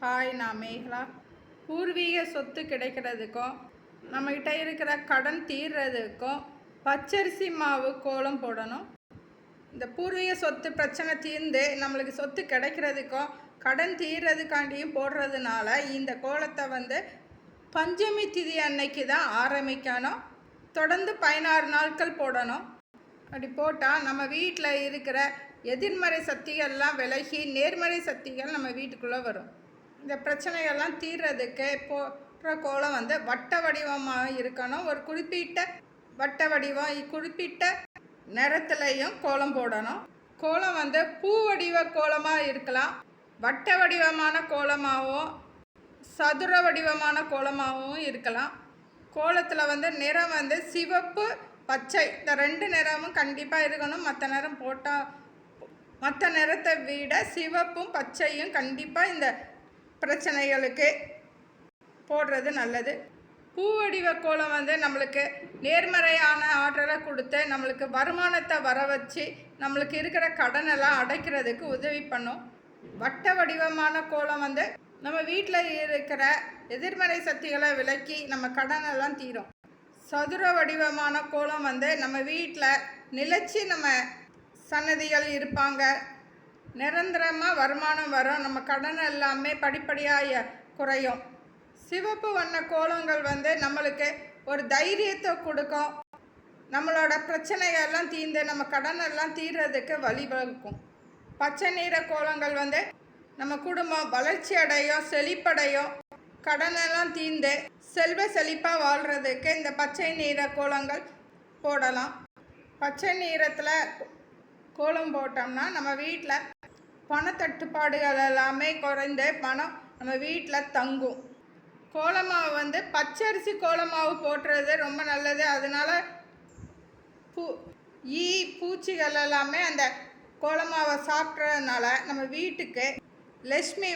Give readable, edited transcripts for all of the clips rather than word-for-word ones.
Hi, நான் மேகலா. பூர்வீக சொத்து கிடைக்கிறதுக்கும் நம்மக்கிட்ட இருக்கிற கடன் தீர்றதுக்கும் பச்சரிசி மாவு கோலம் போடணும். இந்த பூர்வீக சொத்து பிரச்சனை தீர்ந்து நம்மளுக்கு சொத்து கிடைக்கிறதுக்கும் கடன் தீர்றதுக்காண்டியும் போடுறதுனால இந்த கோலத்தை பஞ்சமி திதி அன்னைக்கு தான் ஆரம்பிக்கணும். தொடர்ந்து 16 நாட்கள் போடணும். அப்படி போட்டால் நம்ம வீட்டில் இருக்கிற எதிர்மறை சக்திகள்லாம் விலகி நேர்மறை சக்திகள் நம்ம வீட்டுக்குள்ளே வரும். இந்த பிரச்சனைகள்லாம் தீர்றதுக்கு போடுற கோலம் வட்ட வடிவமாக இருக்கணும். ஒரு குறிப்பிட்ட வட்ட வடிவம், குறிப்பிட்ட நிறத்துலையும் கோலம் போடணும். கோலம் பூ வடிவ கோலமாக இருக்கலாம், வட்ட வடிவமான கோலமாகவும் சதுர வடிவமான கோலமாகவும் இருக்கலாம். கோலத்தில் நிறம் சிவப்பு, பச்சை, இந்த 2 நிறமும் கண்டிப்பாக இருக்கணும். மற்ற நிறத்தை விட சிவப்பும் பச்சையும் கண்டிப்பாக இந்த பிரச்சனைகளுக்கு போடுறது நல்லது. பூவடிவ கோலம் நம்மளுக்கு நேர்மறையான ஆற்றலை கொடுத்து நம்மளுக்கு வருமானத்தை வர வச்சு நம்மளுக்கு இருக்கிற கடனெல்லாம் அடைக்கிறதுக்கு உதவி பண்ணும். வட்ட வடிவமான கோலம் நம்ம வீட்டில் இருக்கிற எதிர்மறை சக்திகளை விலக்கி நம்ம கடனெல்லாம் தீரும். சதுர வடிவமான கோலம் நம்ம வீட்டில் நிலச்சி நம்ம சன்னதிகள் இருப்பாங்க, நிரந்தரமாக வருமானம் வரும், நம்ம கடன் எல்லாமே படிப்படியாக குறையும். சிவப்பு வண்ண கோலங்கள் நம்மளுக்கு ஒரு தைரியத்தை கொடுக்கும். நம்மளோட பிரச்சனைகள்லாம் தீர்ந்து நம்ம கடன் எல்லாம் தீர்றதுக்கு வழிவகுக்கும். பச்சை நிற கோலங்கள் நம்ம குடும்பம் வளர்ச்சி அடையும், செழிப்படையும், கடனெல்லாம் தீர்ந்து செல்வ செழிப்பாக வாழ்கிறதுக்கு இந்த பச்சை நிற கோலங்கள் போடலாம். பச்சை நிறத்தில் கோலம் போட்டோம்னா நம்ம வீட்டில் பணத்தட்டுப்பாடுகள் எல்லாமே குறைந்து பணம் நம்ம வீட்டில் தங்கும். கோலமாவு பச்சரிசி கோலமாவு போட்டுறது ரொம்ப நல்லது. அதனால் பூச்சிகள் எல்லாமே அந்த கோலமாவை சாப்பிட்றதுனால நம்ம வீட்டுக்கு லக்ஷ்மி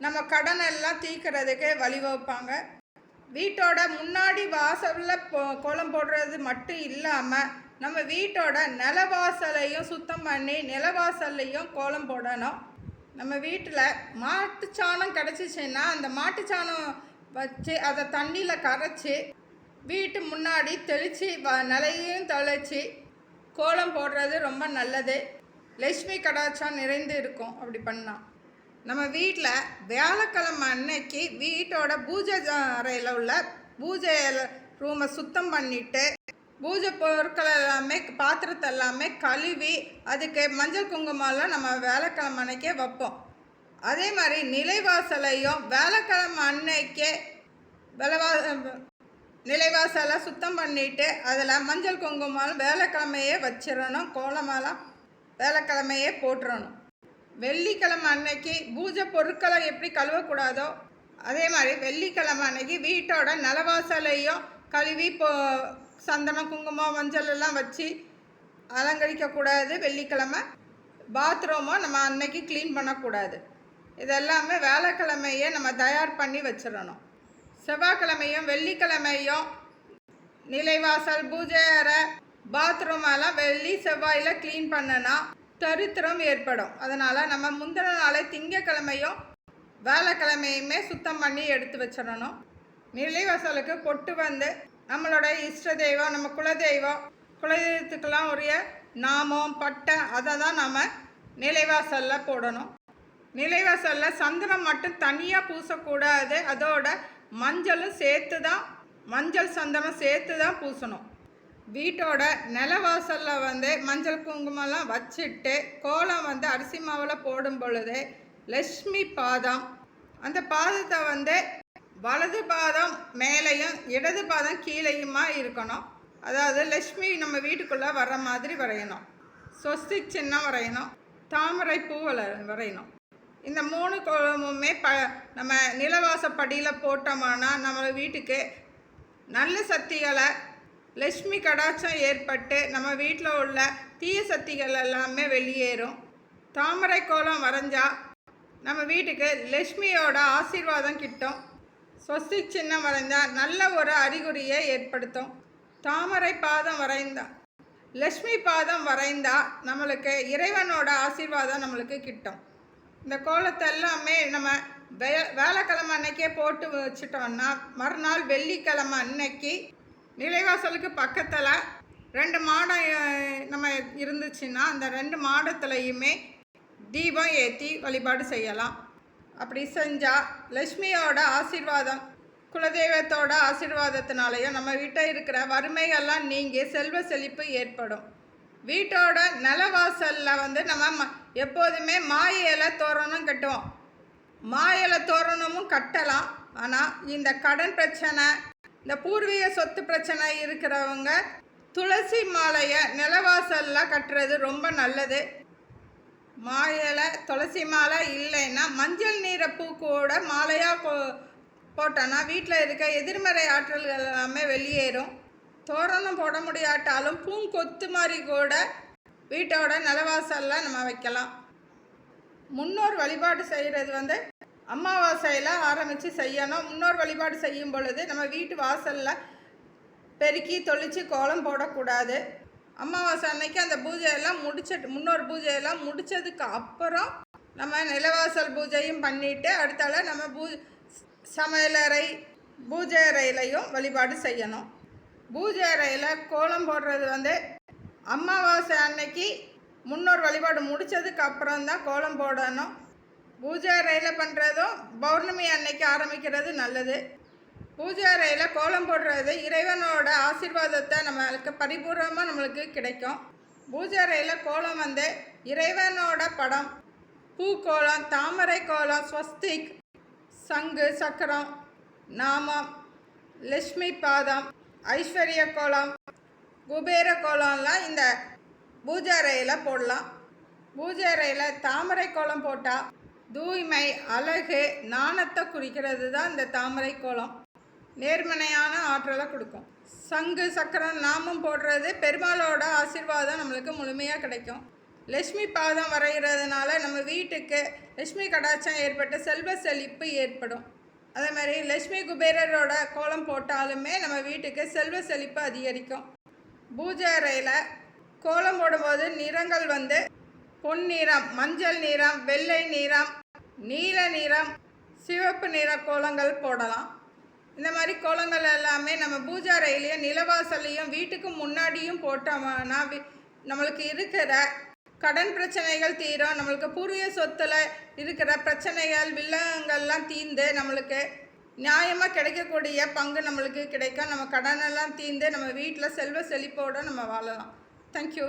நம்ம கடன் எல்லாம் தீர்க்கிறதுக்கு வழிவகுப்பாங்க. வீட்டோட முன்னாடி வாசலில் கோலம் போடுறது மட்டும் இல்லாமல் நம்ம வீட்டோட நிலவாசலையும் சுத்தம் பண்ணி நிலவாசல்லையும் கோலம் போடணும். நம்ம வீட்டில் மாட்டுச்சாணம் கிடச்சிச்சின்னா அந்த மாட்டுச்சாணம் வச்சு அதை தண்ணியில் கரைச்சி வீட்டு முன்னாடி தெளித்து நிலையையும் தெளித்து கோலம் போடுறது ரொம்ப நல்லது. லக்ஷ்மி கடாட்சம் நிறைந்து இருக்கும். அப்படி பண்ணால் நம்ம வீட்டில் வியாழக்கிழமை அன்னைக்கு வீட்டோட பூஜை அறையில் உள்ள பூஜை ரூமை சுத்தம் பண்ணிவிட்டு பூஜை பொருட்கள் எல்லாமே பாத்திரத்தை எல்லாமே கழுவி அதுக்கு மஞ்சள் குங்குமம்லாம் நம்ம வியாழக்கிழமை அன்னைக்கே வைப்போம். அதே மாதிரி நிலைவாசலையும் வியாழக்கிழமை அன்னைக்கே நிலைவாசலை சுத்தம் பண்ணிவிட்டு அதில் மஞ்சள் குங்குமம் வியாழக்கிழமையே வச்சிடணும். கோலமெல்லாம் வியாழக்கிழமையே போட்டுறணும். வெள்ளிக்கிழமை அன்னைக்கு பூஜை பொருட்களை எப்படி கழுவக்கூடாதோ அதே மாதிரி வெள்ளிக்கிழமை அன்னைக்கு வீட்டோட நிலவாசலையும் கழுவி சந்தனம், குங்குமம், மஞ்சள் எல்லாம் வச்சு அலங்கரிக்கக்கூடாது. வெள்ளிக்கிழமை பாத்ரூமும் நம்ம அன்னைக்கு க்ளீன் பண்ணக்கூடாது. இதெல்லாமே வியாழக்கிழமையே நம்ம தயார் பண்ணி வச்சிடணும். செவ்வாய்க்கிழமையும் வெள்ளிக்கிழமையும் நிலைவாசல், பூஜை அறை, பாத்ரூம் எல்லாம் வெள்ளி செவ்வாயில் க்ளீன் பண்ணனா தரித்திரம் ஏற்படும். அதனால் நம்ம முந்தின நாளை திங்கக்கிழமையும் வியாழக்கிழமையுமே சுத்தம் பண்ணி எடுத்து வச்சிடணும். நிலைவாசலுக்கு பொட்டு நம்மளோட இஷ்ட தெய்வம், நம்ம குலதெய்வத்துக்கெல்லாம் உரிய நாமம், பட்டை அதை தான் நம்ம நிலைவாசலில் போடணும். நிலைவாசலில் சந்தனம் மட்டும் தனியாக பூசக்கூடாது, அதோட மஞ்சளும் சேர்த்து தான், மஞ்சள் சந்தனம் சேர்த்து தான் பூசணும். வீட்டோட நிலவாசலில் மஞ்சள் குங்குமம்லாம் வச்சுட்டு கோலம் அரிசி மாவில் போடும் பொழுது லக்ஷ்மி பாதம், அந்த பாதத்தை வலது பாதம் மேலேயும் இடது பாதம் கீழேயுமா இருக்கணும். அதாவது லக்ஷ்மி நம்ம வீட்டுக்குள்ளே வர்ற மாதிரி வரையணும். ஸ்வஸ்திக் சின்னம் வரையணும், தாமரை பூ வரையணும். இந்த 3 கோலமுமே நம்ம நிலவாசப்படியில் போட்டோம்னா நம்ம வீட்டுக்கு நல்ல சக்திகளை, லக்ஷ்மி கடாட்சம் ஏற்பட்டு நம்ம வீட்டில் உள்ள தீய சக்திகள் எல்லாமே வெளியேறும். தாமரை கோலம் வரைஞ்சால் நம்ம வீட்டுக்கு லக்ஷ்மியோட ஆசீர்வாதம் கிட்டும். ஸ்வஸ்திக் சின்னம் வரைந்தால் நல்ல ஒரு அறிகுறியை ஏற்படுத்தும். தாமரை பாதம் வரைந்தால், லக்ஷ்மி பாதம் வரைந்தால் நம்மளுக்கு இறைவனோட ஆசீர்வாதம் நம்மளுக்கு கிட்டும். இந்த கோலத்தை எல்லாமே நம்ம வேலைக்கிழமை அன்னைக்கே போட்டு வச்சுட்டோம்னா மறுநாள் வெள்ளிக்கிழமை அன்னைக்கு நிலைவாசலுக்கு பக்கத்தில் 2 மாடம் நம்ம இருந்துச்சுன்னா அந்த 2 மாடத்துலையுமே தீபம் ஏற்றி வழிபாடு செய்யலாம். அப்படி செஞ்சால் லக்ஷ்மியோட ஆசீர்வாதம், குலதெய்வத்தோட ஆசீர்வாதத்தினாலேயும் நம்ம வீட்டில் இருக்கிற வறுமைகள்லாம் நீங்கி செல்வ செழிப்பு ஏற்படும். வீட்டோட நிலவாசலில் நம்ம எப்போதுமே மா இலை தோரணம் கட்டுவோம். மா இலை தோரணமும் கட்டலாம். ஆனால் இந்த கடன் பிரச்சனை, இந்த பூர்வீக சொத்து பிரச்சனை இருக்கிறவங்க துளசி மாலையை நிலவாசலில் கட்டுறது ரொம்ப நல்லது. மா இலை துளசி மாலை இல்லைன்னா மஞ்சள் நீரை பூ கூட மாலையாக போட்டோன்னா வீட்டில் இருக்க எதிர்மறை ஆற்றல்கள் எல்லாமே வெளியேறும். தோரணம் போட முடியாட்டாலும் பூங்கொத்து மாதிரி கூட வீட்டோட நிலவாசலில் நம்ம வைக்கலாம். முன்னோர் வழிபாடு செய்கிறது அமாவாசையில் ஆரம்பித்து செய்யணும். முன்னோர் வழிபாடு செய்யும் பொழுது நம்ம வீட்டு வாசலில் பெருக்கி தொளிச்சு கோலம் போடக்கூடாது. அமாவாசை அன்னைக்கு அந்த பூஜையெல்லாம் முன்னோர் பூஜையெல்லாம் முடித்ததுக்கு அப்புறம் நம்ம நிலவாசல் பூஜையும் பண்ணிவிட்டு அடுத்தால நம்ம சமையலறை பூஜை அறையிலையும் வழிபாடு செய்யணும். பூஜை அறையில் கோலம் போடுறது அமாவாசை அன்னைக்கு முன்னோர் வழிபாடு முடித்ததுக்கு அப்புறம்தான் கோலம் போடணும். பூஜை அறையில் பண்ணுறதும் பௌர்ணமி அன்னைக்கு ஆரம்பிக்கிறது நல்லது. பூஜை அறையில் கோலம் போடுறது இறைவனோட ஆசீர்வாதத்தை நம்மளுக்கு பரிபூர்ணமாக நம்மளுக்கு கிடைக்கும். பூஜை அறையில் கோலம் இறைவனோட படம், பூக்கோலம், தாமரை கோலம், ஸ்வஸ்திக், சங்கு சக்கரம், நாமம், லக்ஷ்மி பாதம், ஐஸ்வர்ய கோலம், குபேர கோலம்லாம் இந்த பூஜை அறையில் போடலாம். பூஜை அறையில் தாமரை கோலம் போட்டால் தூய்மை, அழகு, நாணத்தை குறிக்கிறது தான் இந்த தாமரை கோலம். நேர்மறையான ஆற்றலை கொடுக்கும். சங்கு சக்கரம் நாமம் போடுறது பெருமாளோட ஆசீர்வாதம் நம்மளுக்கு முழுமையாக கிடைக்கும். லக்ஷ்மி பாதம் வரைகிறதுனால நம்ம வீட்டுக்கு லக்ஷ்மி கடாட்சம் ஏற்பட்டு செல்வ செழிப்பு ஏற்படும். அதே மாதிரி லக்ஷ்மி குபேரரோட கோலம் போட்டாலுமே நம்ம வீட்டுக்கு செல்வ செழிப்பு அதிகரிக்கும். பூஜை அறையில் கோலம் போடும்போது நிறங்கள் பொன்னிறம், மஞ்சள் நிறம், வெள்ளை நிறம், நீல நிறம், சிவப்பு நிற கோலங்கள் போடலாம். இந்த மாதிரி கோலங்கள் எல்லாமே நம்ம பூஜை அறையிலையும் நிலவாசலையும் வீட்டுக்கு முன்னாடியும் போட்டோம்னா நம்மளுக்கு இருக்கிற கடன் பிரச்சனைகள் தீரும். நம்மளுக்கு பூர்வீக சொத்தில் இருக்கிற பிரச்சனைகள் வில்லங்கள்லாம் தீர்ந்து நம்மளுக்கு நியாயமாக கிடைக்கக்கூடிய பங்கு நம்மளுக்கு கிடைக்கும். நம்ம கடனெல்லாம் தீர்ந்து நம்ம வீட்டில் செல்வ செழிப்போடு நம்ம வாழலாம். தேங்க்யூ.